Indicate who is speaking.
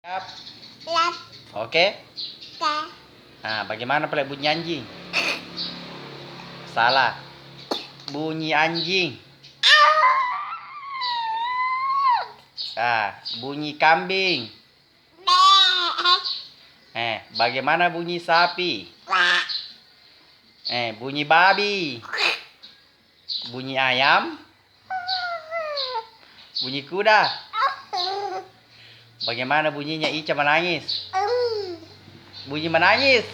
Speaker 1: Siap.
Speaker 2: Lap.
Speaker 1: Oke.
Speaker 2: Ka.
Speaker 1: Nah, bagaimana pula bunyi anjing? Salah. Bunyi anjing. Bunyi kambing. Bagaimana bunyi sapi? Bunyi babi. Bunyi ayam. Bunyi kuda. Bagaimana bunyinya Ica menangis? Bunyi menangis.